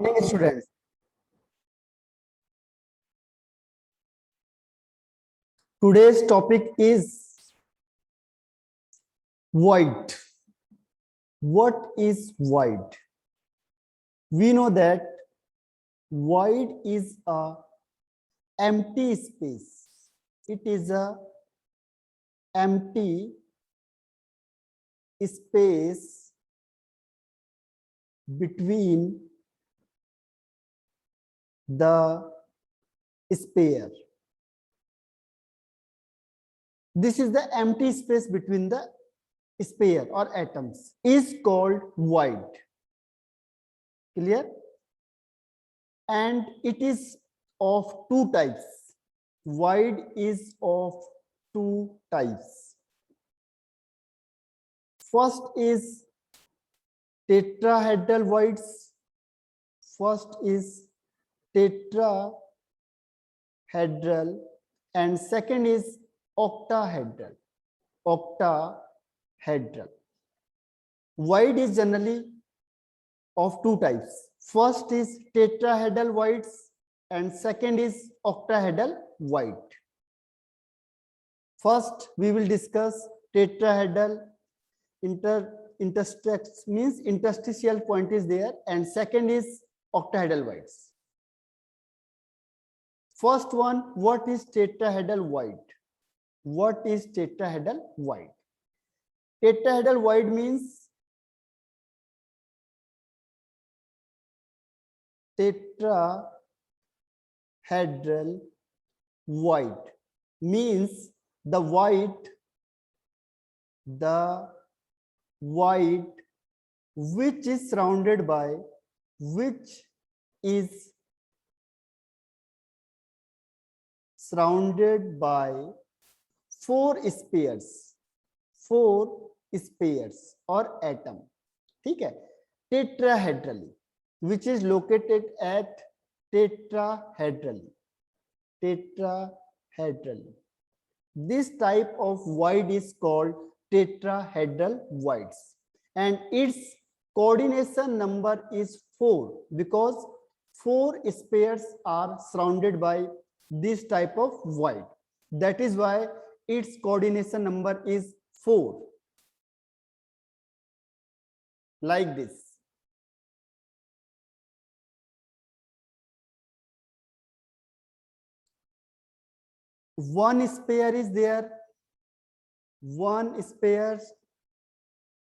morning, students. Today's topic is void. What is void? We know that void is a empty space. It is a empty space between the sphere. This is the empty space between the sphere or atoms is called void. Clear? And it is of two types. Void is of two types. First is tetrahedral voids. First is tetrahedral and second is octahedral. Octahedral. Void is generally of two types. First is tetrahedral voids and second is octahedral void. First, we will discuss tetrahedral. Interstices means interstitial point is there, and second is octahedral voids. First one, what is tetrahedral void? What is tetrahedral void? Tetrahedral void means tetrahedral void means the void which is surrounded by four spheres or atom. ठीक है? Tetrahedrally, which is located at tetrahedrally. This type of void is called tetrahedral voids, and its coordination number is 4 because 4 spheres are surrounded by this type of void. That is why its coordination number is 4, like this. One sphere is there, one sphere,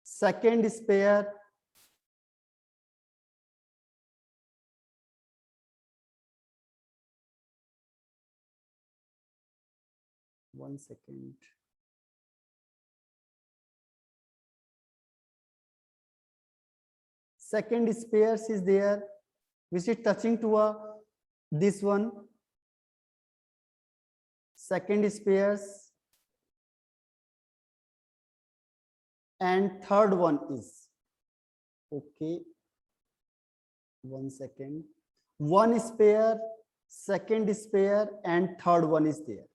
second sphere, one second. Second sphere is there, which is touching to this one. Second spheres, and third one is okay. One second. One sphere, second sphere, and third one is there.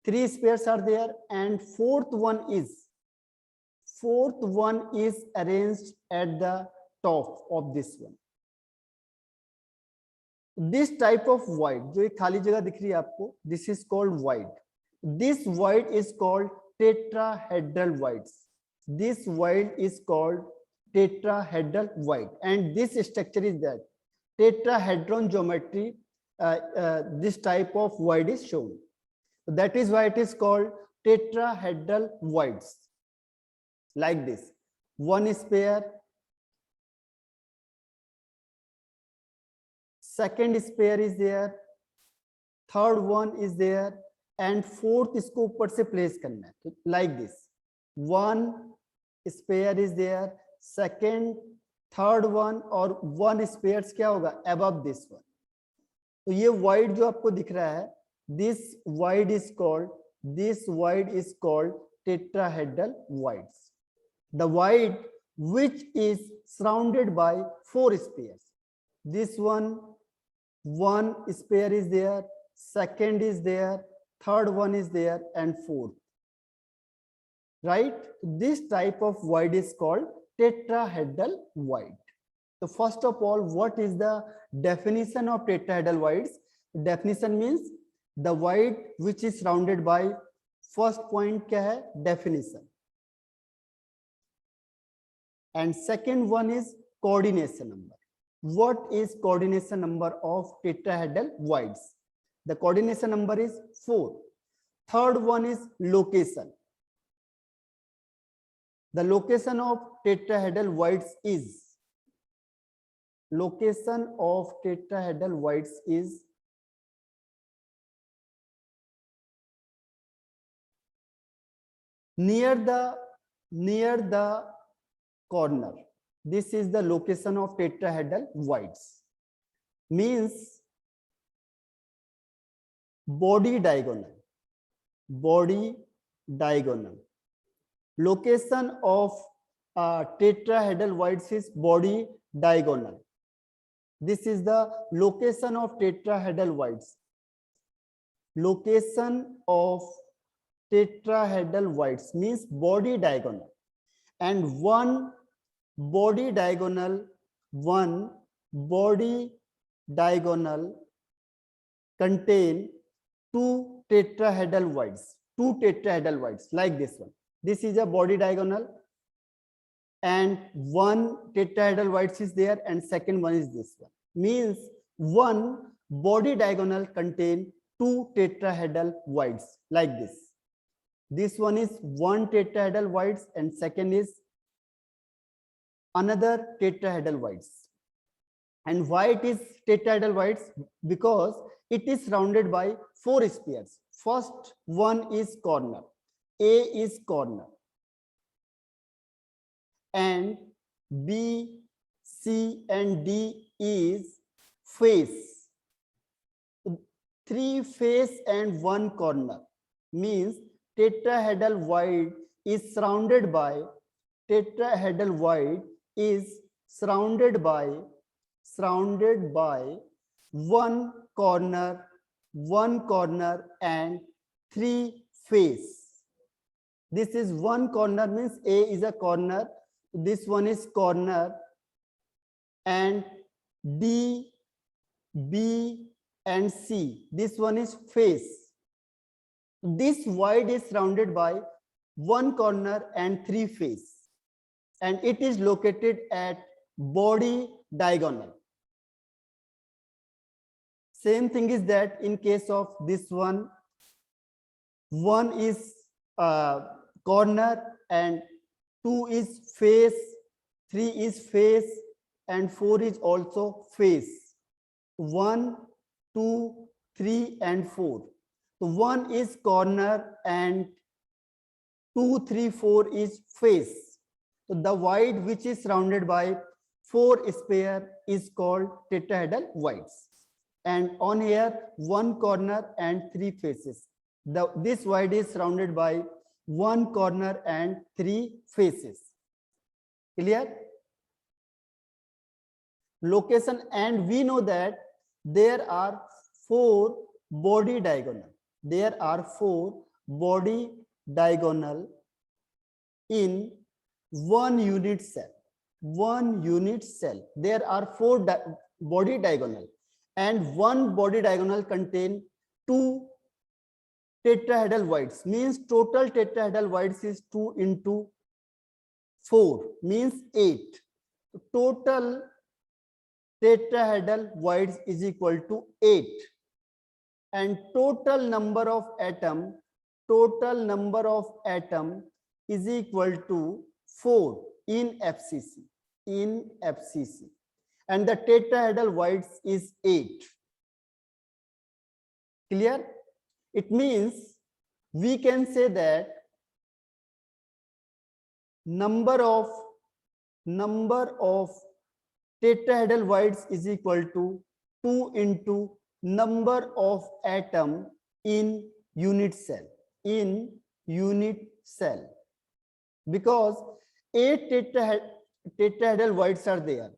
3 spheres are there, and fourth one is arranged at the top of this one. This type of void, जो एक खाली जगह दिख रही है आपको, this is called void. This void is called tetrahedral voids. This void is called tetrahedral void, and this structure is that tetrahedron geometry. This type of void is shown. That is why it is called tetrahedral voids. Like this, one sphere, second sphere is there, third one is there, and fourth इसको ऊपर से place करना है. Like this, one sphere is there, second, third one, और one sphere क्या होगा above this one. तो ये void जो आपको दिख रहा है, this void is called tetrahedral voids. The void which is surrounded by 4 spheres. This one sphere is there, second is there, third one is there, and fourth. Right? This type of void is called tetrahedral void. So first of all, what is the definition of tetrahedral voids? Definition means the void which is surrounded by, first point क्या है? Definition. And second one is coordination number. What is coordination number of tetrahedral voids? The coordination number is 4. Third one is location. The location of tetrahedral voids is, location of tetrahedral voids is near the corner. This is the location of tetrahedral voids. Means body diagonal. Location of tetrahedral voids is body diagonal. This is the location of tetrahedral voids. Location of tetrahedral voids means body diagonal, and one body diagonal contain two tetrahedral voids. Like this one. This is a body diagonal, and one tetrahedral void is there, and second one is this one. Means one body diagonal contain two tetrahedral voids like this. This one is one tetrahedral voids, and second is another tetrahedral voids. And why it is tetrahedral voids? Because it is surrounded by 4 spheres. First one is corner. A is corner, and B, C, and D is face. 3 face and 1 corner means tetrahedral void is surrounded by one corner and 3 face. This is one corner, means A is a corner, this one is corner, and D, B, and C, this one is face. This void is surrounded by one corner and 3 face, and it is located at body diagonal. Same thing is that in case of this one is corner, and 2 is face, 3 is face, and 4 is also face. 1, 2, 3, and 4. So 1 is corner, and 2, 3, 4 is face. So the void which is surrounded by 4 sphere is called tetrahedral voids. And on here, 1 corner and 3 faces. This void is surrounded by 1 corner and 3 faces. Clear? Location, and we know that there are 4 body diagonal. There are 4 body diagonal in 1 unit cell. 1 unit cell. There are 4 body diagonal, and 1 body diagonal contain 2 tetrahedral voids. Means total tetrahedral voids is 2 into 4 means 8. Total tetrahedral voids is equal to 8, and total number of atom is equal to 4 in FCC. And the tetrahedral voids is 8. Clear? It means we can say that number of tetrahedral voids is equal to 2 into number of atom in unit cell. Because 8 tetrahedral voids are there,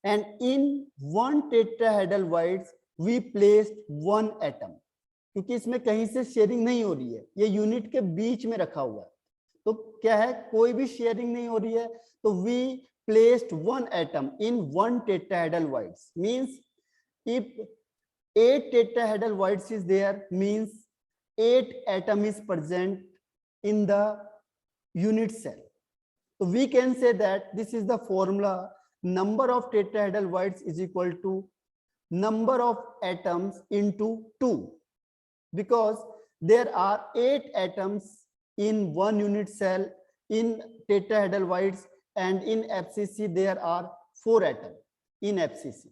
and in 1 tetrahedral voids we placed 1 atom. क्योंकि इसमें कहीं से sharing नहीं हो रही है, ये unit के बीच में रखा हुआ है, तो क्या है, कोई भी शेयरिंग नहीं हो रही है, तो we placed one atom in one tetrahedral voids, means if 8 tetrahedral voids is there, means 8 atom is present in the unit cell. So we can say that this is the formula: number of tetrahedral voids is equal to number of atoms into 2, because there are 8 atoms in one unit cell in tetrahedral voids, and in FCC there are 4 atoms in FCC.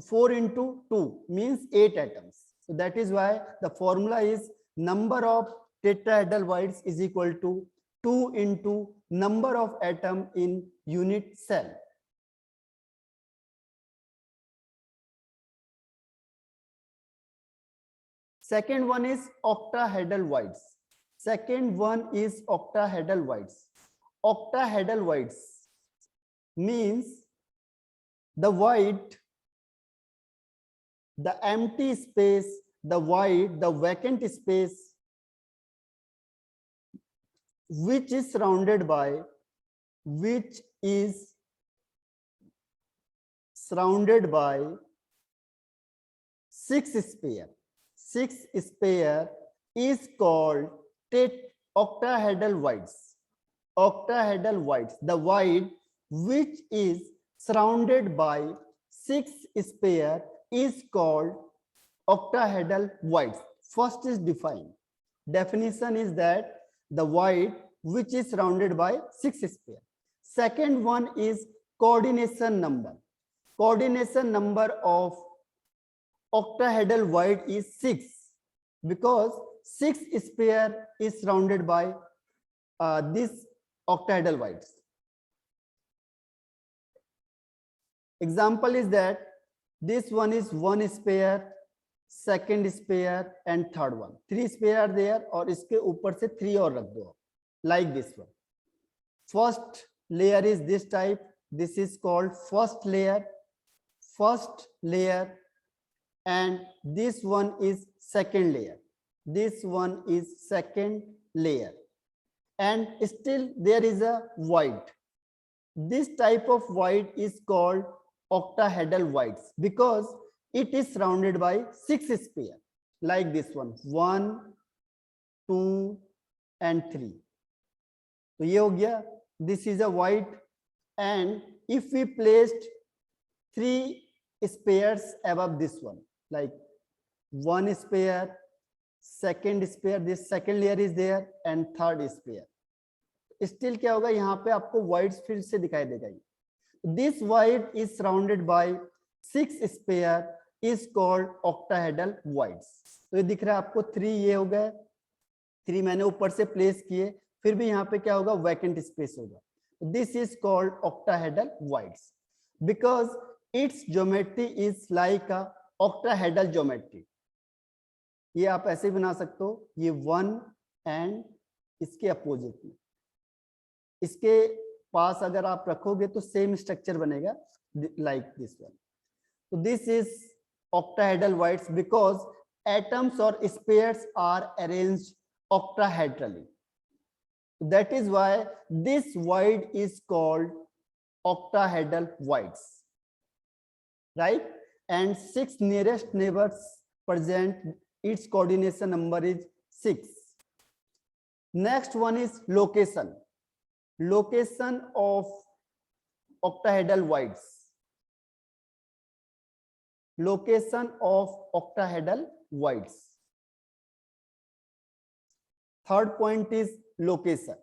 4 into 2 means 8 atoms. So that is why the formula is number of tetrahedral voids is equal to 2 into number of atom in unit cell. Second one is octahedral voids. Second one is octahedral voids. Octahedral voids means the void, the empty space, the void, the vacant space which is surrounded by 6 sphere. 6 sphere is called octahedral voids. Octahedral voids, the void which is surrounded by 6 sphere is called octahedral voids. First is defined. Definition is that the void which is surrounded by 6 sphere. Second one is coordination number. Coordination number of octahedral void is 6, because 6 sphere is surrounded by this octahedral voids. Example is that this one is 1 sphere, second sphere and third one. 3 sphere are there, और इसके ऊपर से 3 और रख दो, like this one. First layer is this type. This is called first layer. First layer, and this one is second layer. This one is second layer, and still there is a void. This type of void is called octahedral voids because it is surrounded by 6 sphere, like this one, 1, 2 and 3. So ये हो गया. This is a void, and if we placed 3 spheres above this one, like 1 sphere, second sphere, this second layer is there, and third sphere, still क्या होगा, यहाँ पे आपको voids फिर से दिखाई देगा. This void is surrounded by 6 sphere is called octahedral voids. तो ये दिख रहा है आपको 3, ये हो गए 3 मैंने ऊपर से प्लेस किए, फिर भी यहाँ पे क्या होगा, वैकेंट स्पेस होगा. This is called octahedral voids because its geometry is like a octahedral geometry. ये आप ऐसे बना सकते हो, ये 1 एंड इसके अपोजिट में, इसके पास अगर आप रखोगे तो सेम स्ट्रक्चर बनेगा, like this one. So this is octahedral voids because atoms or spheres are arranged octahedrally. That is why this void is called octahedral voids, right? And 6 nearest neighbors present, its coordination number is 6. Next one is location. Location of octahedral voids. Location of octahedral voids. Third point is location.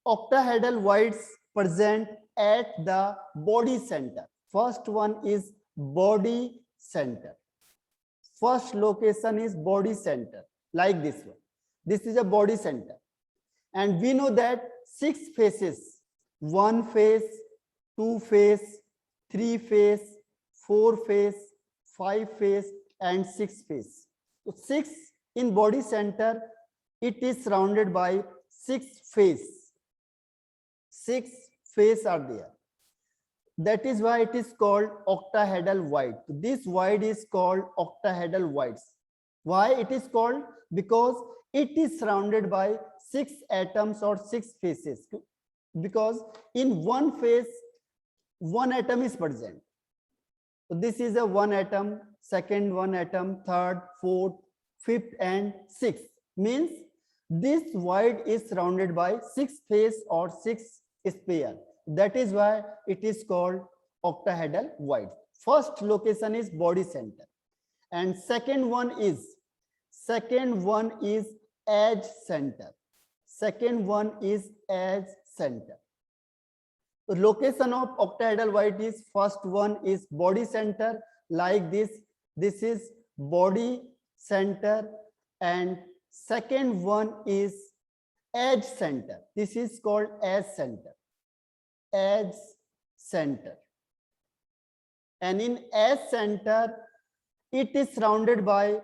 Octahedral voids present at the body center. First one is body center. First location is body center, like this one. This is a body center, and we know that 6 faces: 1 face, 2 face, 3 face, 4 face, 5 face and 6 face. So 6 in body center, it is surrounded by 6 face. 6 face are there. That is why it is called octahedral void. This void is called octahedral voids. Why it is called? Because it is surrounded by 6 atoms or 6 faces. because in one phase one atom is present. So this is a one atom, second one atom, third, fourth, fifth, and sixth. Means this void is surrounded by 6 phase or 6 sphere. That is why it is called octahedral void. First location is body center, and second one is edge center. Second one is edge center. The location of octahedral void is, first one is body center, like this. This is body center, and second one is edge center. This is called edge center. Edge center. And in edge center, it is surrounded by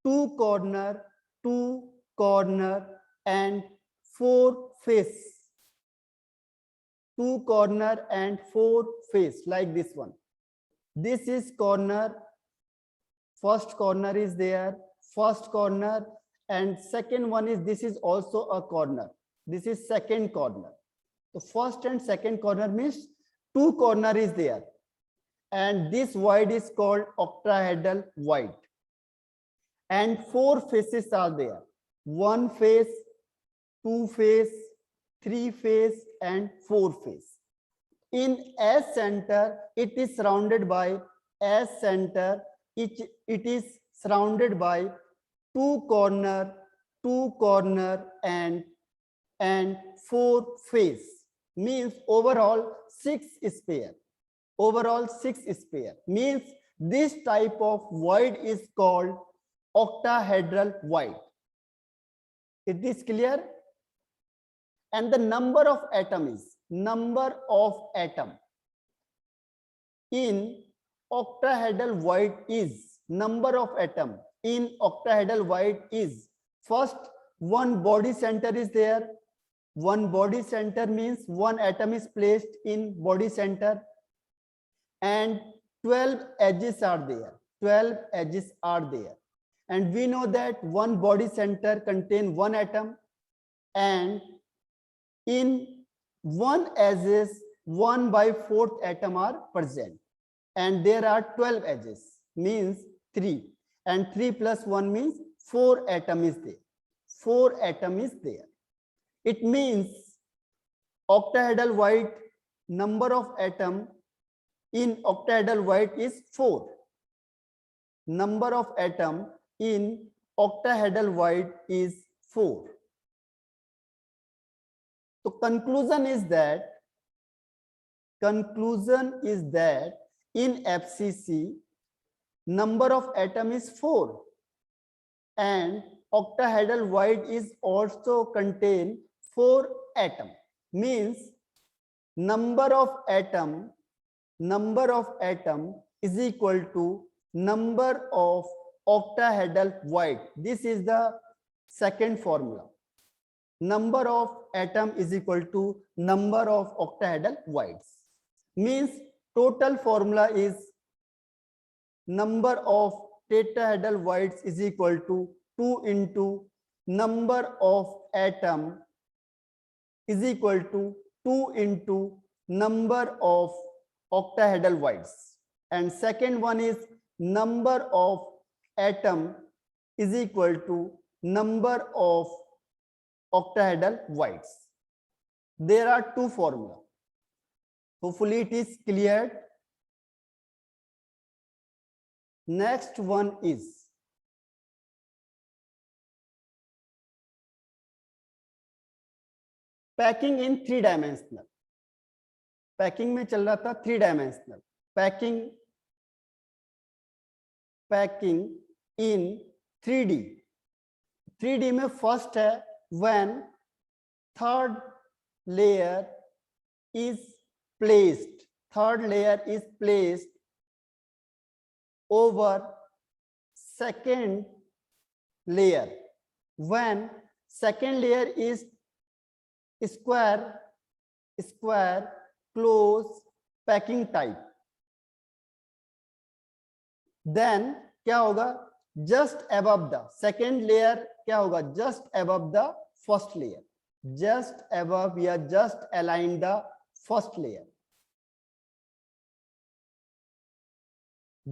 two corner, and 4 face. 2 corner and 4 face, like this one. This is corner. First corner is there. First corner, and second one is, this is also a corner. This is second corner. The first and second corner means 2 corner is there, and this void is called octahedral void. And 4 faces are there. 1 face, 2 face, 3 face, and 4 face. In edge center, it is surrounded by edge center. It is surrounded by 2 corner, and 4 face. Means overall 6 sphere. Overall 6 sphere. Means this type of void is called octahedral void. Is this clear? And the number of atom is in octahedral void is number of atom in octahedral void is, first one body center is there. One body center means one atom is placed in body center, and 12 edges are there. 12 edges are there, and we know that one body center contain one atom, and in one edges 1/4 atom are present, and there are 12 edges, means 3, and 3 plus 1 means 4 atom is there. 4 atom is there. It means octahedral void number of atom in octahedral void is 4. Number of atom in octahedral void is 4. So conclusion is that in FCC number of atom is 4, and octahedral void is also contain 4 atom. Means number of atom is equal to number of octahedral void. This is the second formula. Number of atom is equal to number of octahedral voids. Means total formula is number of tetrahedral voids is equal to 2 into number of atom is equal to 2 into number of octahedral voids. And second one is number of atom is equal to number of octahedral voids. There are 2 formulas. Hopefully it is cleared. Next one is packing in 3-dimensional. Packing में चल रहा था 3-dimensional. Packing in 3D. 3D में first है when third layer is placed. Third layer is placed over second layer. When second layer is square close packing type, then क्या होगा, just above the second layer क्या होगा, just above the first layer. just above, we are just align the first layer,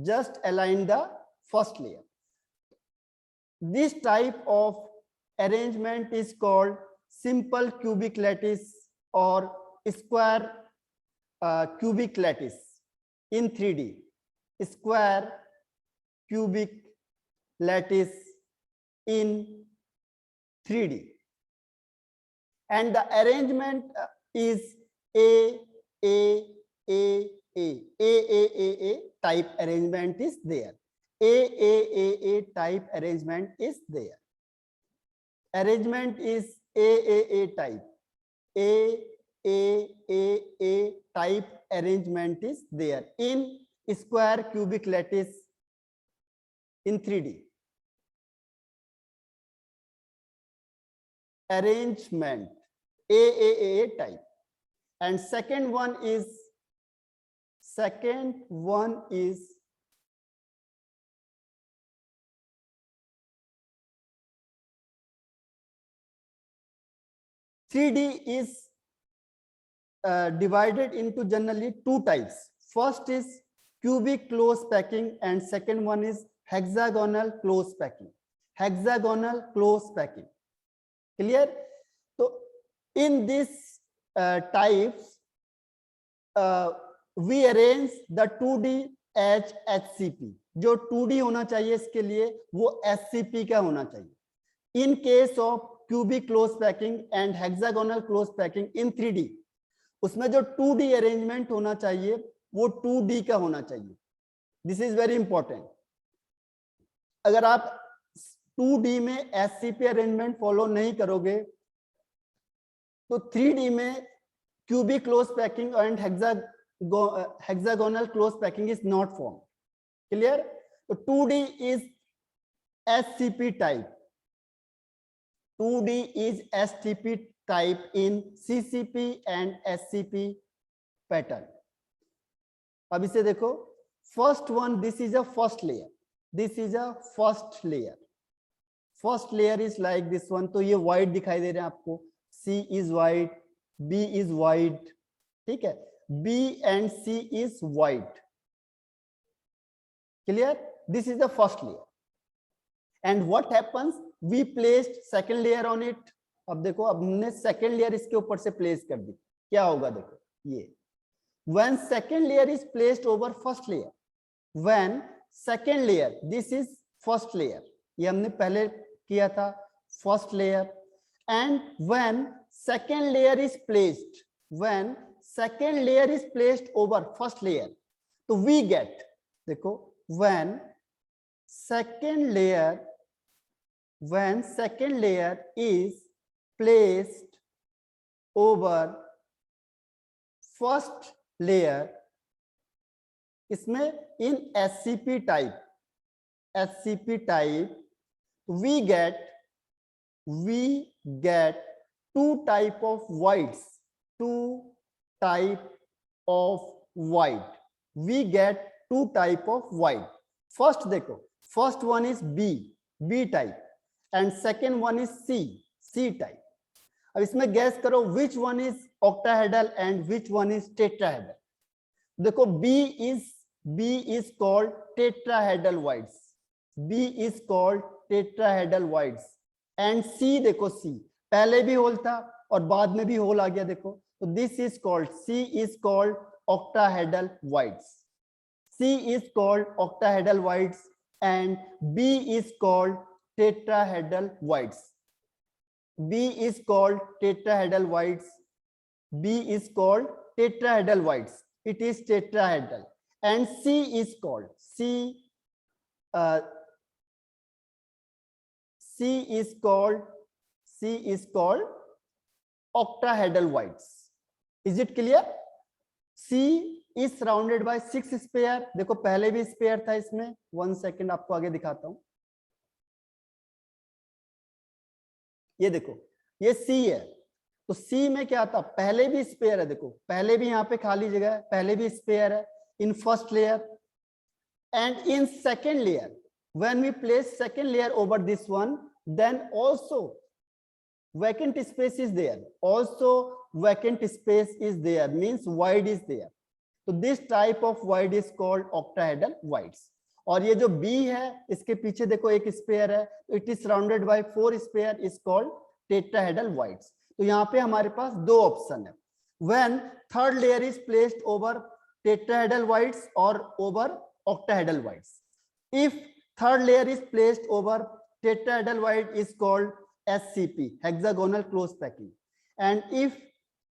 just align the first layer. This type of arrangement is called simple cubic lattice or square cubic lattice in 3D. Square cubic lattice in 3D, and the arrangement is A type arrangement is there. A type arrangement is there. Arrangement is A type. A type arrangement is there in square cubic lattice in 3D. Arrangement A type. And second one is 3D is divided into generally two types. First is cubic close packing and second one is hexagonal close packing. Hexagonal close packing. Clear? So in this types, we arrange the 2D as HCP. जो 2D होना चाहिए इसके लिए वो HCP का होना चाहिए. In case of cubic close packing and hexagonal close packing in 3D, उसमें जो 2D arrangement होना चाहिए वो 2D का होना चाहिए. This is very important. अगर आप 2D में SCP arrangement follow नहीं करोगे तो 3D में cubic close packing and hexagonal close packing is not formed. Clear? So 2D is SCP type. 2D is STP type in CCP and SCP pattern. अब इसे देखो. First one, this is a first layer. This is a first layer. First layer is like this one. तो ये white दिखाई दे रहे हैं आपको. C is white, B is white. ठीक है? B and C is white. Clear? This is the first layer. And what happens? We placed second layer on it. अब देखो, अब हमने second layer इसके ऊपर से place कर दी. क्या होगा देखो ये. When second layer is placed over first layer, when second layer, this is first layer. ये हमने पहले किया था first layer. And when second layer is placed, when second layer is placed over first layer, so we get, देखो, when second layer is placed over first layer, इसमें in SCP type, we get two type of voids. We get two type of void. First देखो, first one is B type and second one is C type. अब इसमें guess करो which one is octahedral and which one is tetrahedral. देखो B is called tetrahedral voids. B is called tetrahedral voids. And C देखो, C पहले भी whole था और बाद में भी होल आ गया देखो. तो this is called, C is called octahedral voids. C is called octahedral voids and B is called tetrahedral voids. B is called tetrahedral voids. B is called tetrahedral voids. It is tetrahedral. And C is called octahedral voids. Is it clear? C is surrounded by 6 sphere. देखो पहले भी spare था इसमें. 1 second आपको आगे दिखाता हूं. ये देखो, ये C है. तो C में क्या था? पहले भी स्पेयर है. देखो पहले भी यहाँ पे खाली जगह है, पहले भी स्पेयर है in first layer. And in second layer, when we place second layer over this one, then also vacant space is there, also vacant space is there, means void is there. तो this type of void is called octahedral voids. और ये जो B है इसके पीछे देखो एक sphere है, it is surrounded by 4 sphere, is called tetrahedral voids. तो यहाँ पे हमारे पास दो ऑप्शन है, when third layer is placed over tetrahedral voids or over octahedral voids. If third layer is placed over tetrahedral void is called SCP, hexagonal close packing, and if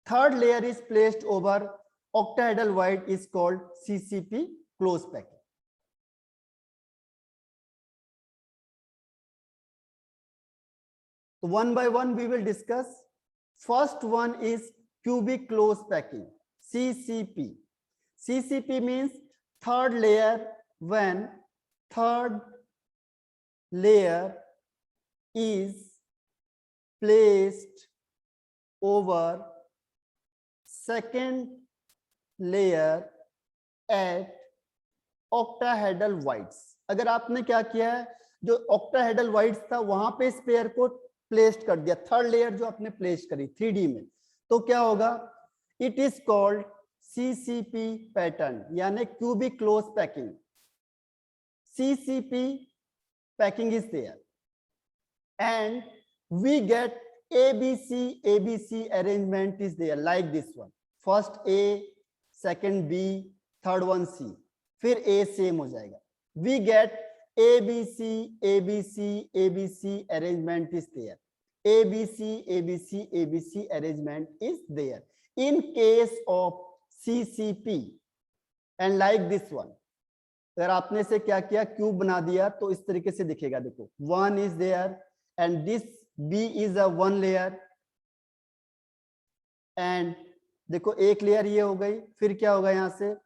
third layer is placed over octahedral void is called CCP, close packing. So one by one we will discuss. First one is cubic close packing, CCP. CCP means third layer, when third layer is placed over second layer at octahedral voids. अगर आपने क्या किया है, जो octahedral voids था वहां पे spare को प्लेस्ड कर दिया, थर्ड लेयर जो आपने प्लेस करी 3D में, तो क्या होगा, it is called CCP pattern, यानी cubic close packing. CCP packing is there, and we get ABC arrangement is there, like this one. First A, second B, third one C, फिर A same हो जाएगा. We get ABC arrangement is there. ABC arrangement is there in case of CCP, and like this one. अगर आपने से क्या किया, cube बना दिया, तो इस तरीके से दिखेगा. देखो, one is there and this B is a one layer, and देखो एक लेयर ये हो गई, फिर क्या होगा यहां से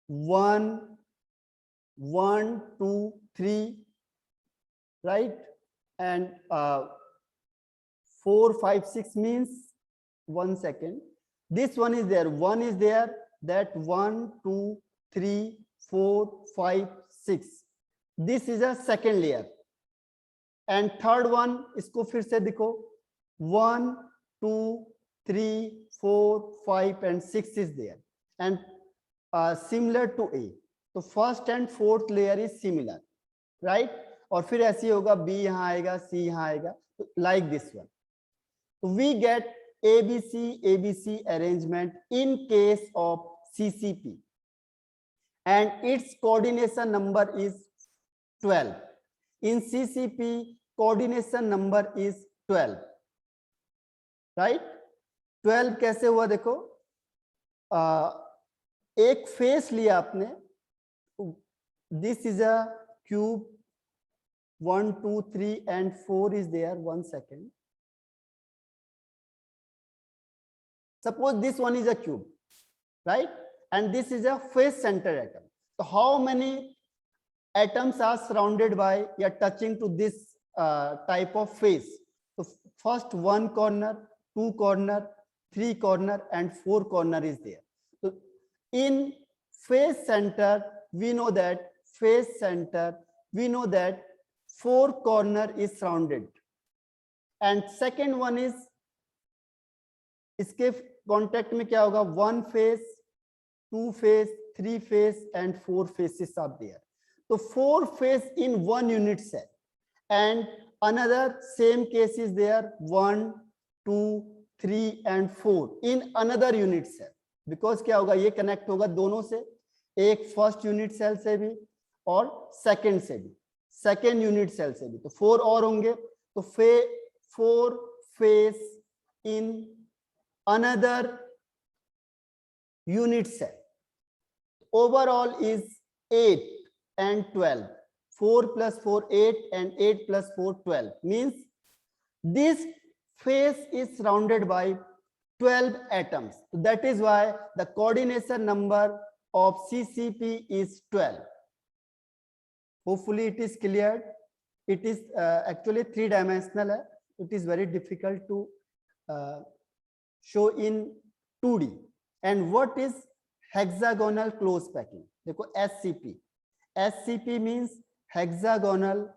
1 1 2 3, right, and 4 5 6 means 1 second. This one is there, one is there, that 1 2 3 4 5 6. This is a second layer, and third one, इसको फिर से देखो, 1 2 3 4 5 and 6 is there, and similar to A. तो first and fourth layer is similar, right, और फिर ऐसे होगा, B यहाँ आएगा, C यहाँ आएगा, like this one. We get ABC arrangement in case of CCP, and its coordination number is 12. In CCP coordination number is 12, right. 12 कैसे हुआ, देखो, एक फेस लिया आपने, this is a cube, 1 2 3 and 4 is there. 1 second. Suppose this one is a cube, right, and this is a face center atom. So how many atoms are surrounded by, you are touching to this type of face? So first 1 corner, 2 corner, 3 corner and 4 corner is there. So in face center we know that, face center we know that 4 corner is surrounded, and second one is, इसके contact में क्या होगा, 1 face, 2 face, 3 face and 4 faces are there. So 4 face in 1 unit cell, and another same case is there, 1 2 3 and 4 in another unit cell. Because क्या होगा, ये connect होगा दोनों से, एक फर्स्ट यूनिट सेल से भी और सेकंड से भी, सेकंड यूनिट सेल से भी, तो 4 और होंगे. तो 4 face in another unit cell. Overall is 8 and 12. 4 plus 4 8 and 8 plus 4 12 means this face is surrounded by 12 atoms. So that is why the coordination number of CCP is 12. Hopefully it is cleared. It is actually 3-dimensional. It is very difficult to show in 2D. And what is hexagonal close packing? देखो SCP. SCP means hexagonal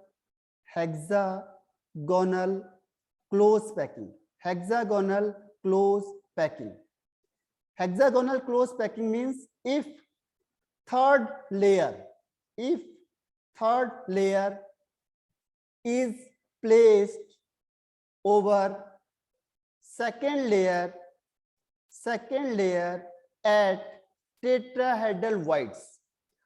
close packing. hexagonal close packing. Hexagonal close packing means if third layer is placed over second layer at tetrahedral voids.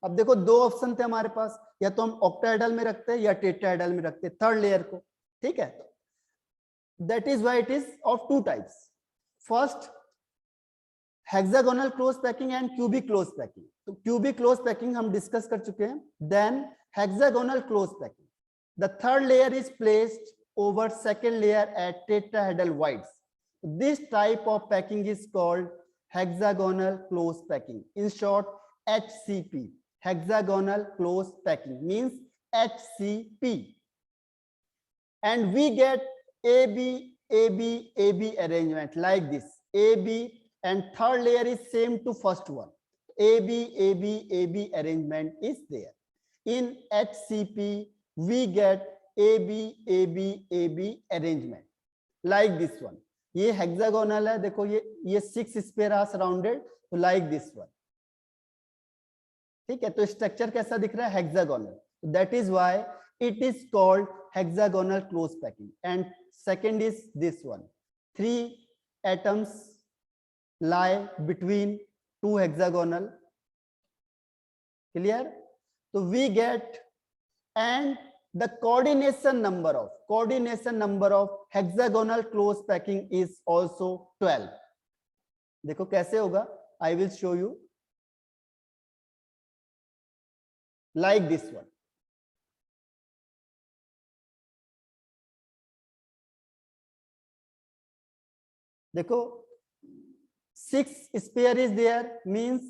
अब देखो दो option थे हमारे पास, या तो हम octahedral में रखते हैं या टेट्राहेड्रल में रखते हैं थर्ड लेयर को, ठीक है. That is why it is of two types. First hexagonal close packing and cubic close packing. तो क्यूबिक क्लोज पैकिंग हम डिस्कस कर चुके हैं. Then hexagonal close packing, the third layer is placed over second layer at tetrahedral voids. This type of packing is called hexagonal close packing. In short, HCP. Hexagonal close packing means HCP. And we get AB, AB, AB arrangement like this. AB and third layer is same to first one. AB, AB, AB arrangement is there. In HCP, we get AB, AB, AB arrangement like this one. ये hexagonal है, देखो ये 6 square are surrounded, तो like this one. ठीक है, तो structure कैसा दिख रहा है? Hexagonal. That is why it is called hexagonal close packing. And second is this one. 3 atoms lie between 2 hexagonal. Clear? So we get, and the coordination number of hexagonal close packing is also 12. देखो कैसे होगा, I will show you like this one. देखो 6 sphere is there, means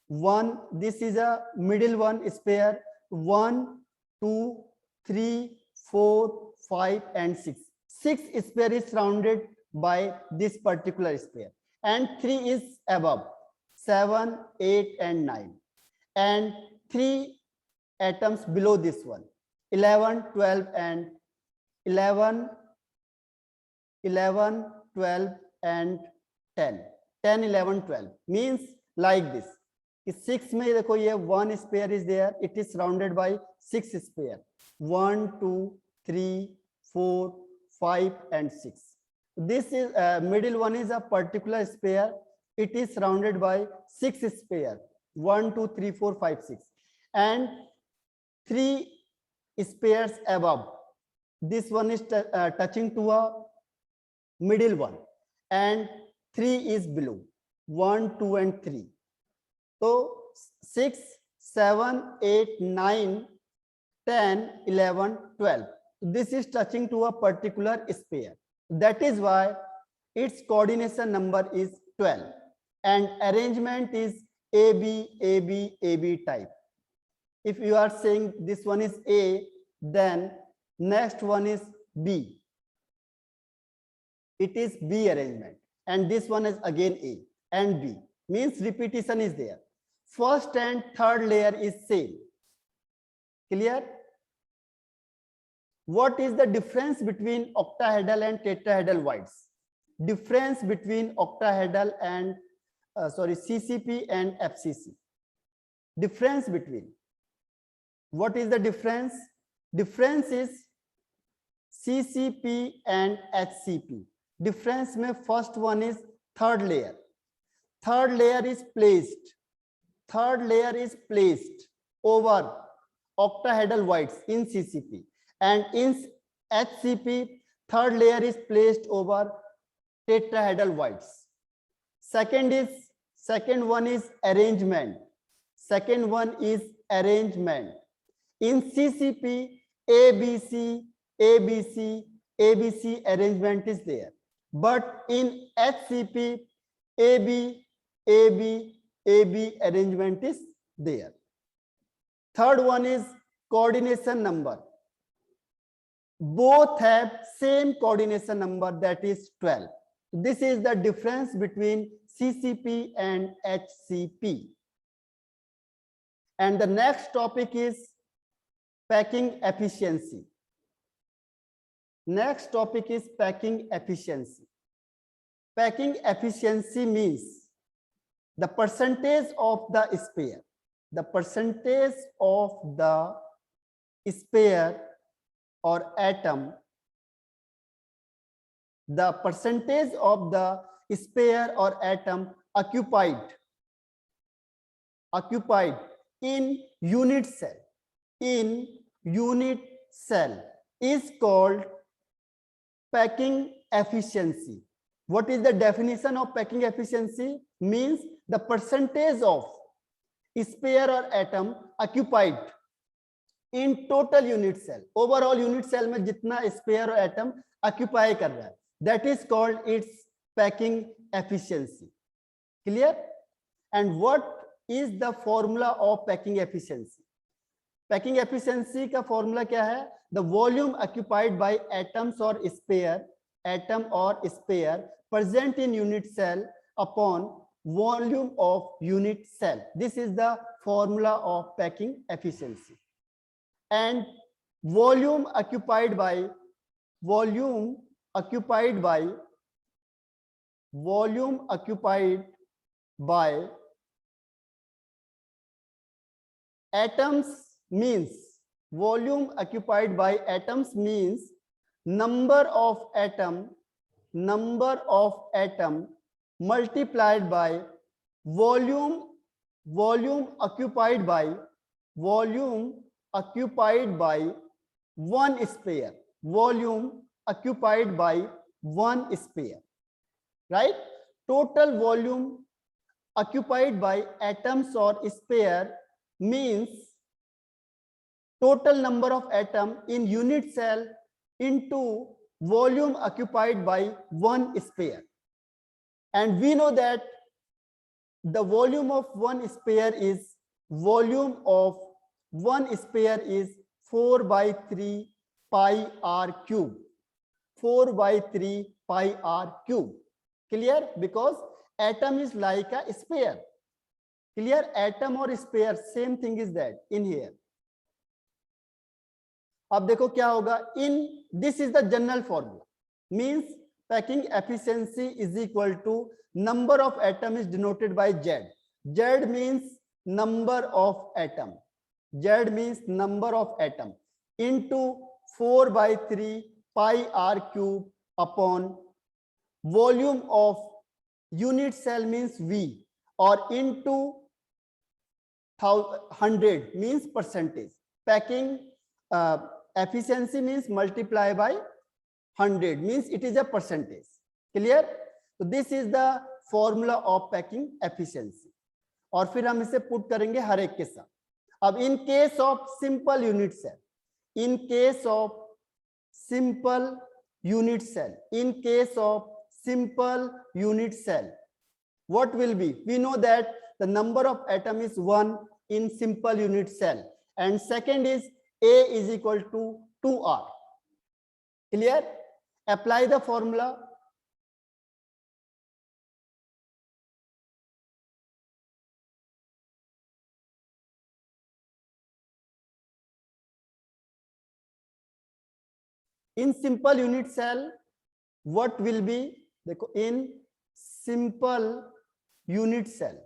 1, this is a middle one sphere. 1, 2, 3, 4, 5 and 6. 6 sphere is surrounded by this particular sphere, and 3 is above. 7, 8 and 9, and 3 atoms below this one. 11, 12 and 11, 12 and 10. 10, 11, 12 means like this. इस 6 में देखो ये 1 sphere is there, it is surrounded by 6 sphere. 1, 2, 3, 4, 5 and 6. This is middle one is a particular sphere, it is surrounded by 6 sphere. 1, 2, 3, 4, 5, 6, and 3 spheres above. This one is touching to a middle one, and 3 is below. 1, 2 and 3. So 6, 7, 8, 9, 10, 11, 12. This is touching to a particular sphere. That is why its coordination number is 12, and arrangement is AB, AB, AB type. If you are saying this one is A, then next one is B. It is B arrangement, and this one is again A and B, means repetition is there. First and third layer is same. Clear? What is the difference between octahedral and tetrahedral voids? Difference between octahedral and CCP and FCC. Difference between. What is the difference? Difference is CCP and HCP. Difference में first one is third layer. Third layer is placed over octahedral voids in CCP, and in HCP third layer is placed over tetrahedral voids. Second one is arrangement. In CCP, ABC arrangement is there, but in HCP, AB arrangement is there. Third one is coordination number. Both have same coordination number, that is 12. This is the difference between CCP and HCP. And the next topic is packing efficiency. packing efficiency means the percentage of the sphere, the percentage of the sphere or atom, the percentage of the sphere or atom occupied in unit cell is called packing efficiency. What is the definition of packing efficiency? Means the percentage of sphere or atom occupied in total unit cell, overall unit cell में जितना sphere और atom occupy कर रहा है, that is called its packing efficiency. Clear? And what is the formula of packing efficiency? Packing efficiency का formula क्या है? The volume occupied by atoms or sphere, atom or sphere present in unit cell upon volume of unit cell. This is the formula of packing efficiency. And volume occupied by atoms means number of atom multiplied by volume occupied by one sphere, right? Total volume occupied by atoms or sphere means total number of atom in unit cell into volume occupied by one sphere. And we know that the volume of one sphere is 4/3 pi r cube. 4/3 pi r cube. Clear? Because atom is like a sphere. Clear? Atom or sphere, same thing is that in here. अब देखो क्या होगा, in this is the general formula, means packing efficiency is equal to number of atom is denoted by Z. Z means number of atom. Z means number of atom into 4/3 pi r cube upon volume of unit cell means V, or into 100 means percentage. Packing efficiency means multiply by 100 means it is a percentage. Clear? So this is the formula of packing efficiency. और फिर हम इसे put करेंगे हर एक के साथ. अब in case of simple unit cell, what will be? We know that the number of atom is 1 in simple unit cell, and second is A is equal to 2R. Clear? Apply the formula. In simple unit cell, what will be? In simple unit cell,